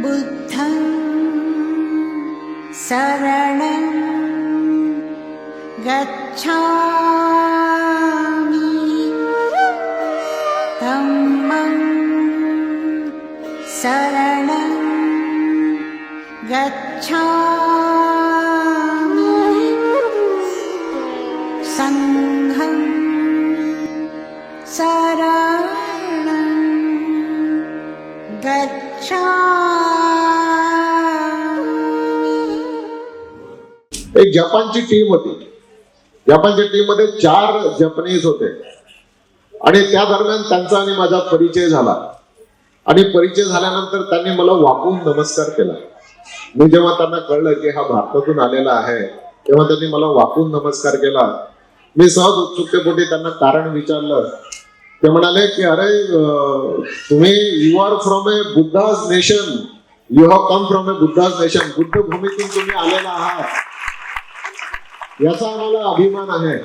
बुद्धं शरणं गच्छामि धम्मं शरणं गच्छामि संघं शरणं गच्छामि। एक जपानची टीम होती. जपानच्या टीम मध्ये 4 जपनीज होते आणि त्या दरम्यान त्यांचा आणि माझा परिचय झाला आणि परिचय झाल्यानंतर त्यांनी मला वाकून नमस्कार केला. मी जेव्हा त्यांना कळलं की हा भारतातून आलेला आहे तेव्हा त्यांनी मला वाकून नमस्कार केला. मी सहज उत्सुकतेपोटी त्यांना कारण विचारलं. ते म्हणाले की अरे तुम्ही you are from a Buddha's nation, you have come from a Buddha's nation, Buddha भूमीतून तुम्ही आलेला आहात, याचा आम्हाला अभिमान आहे.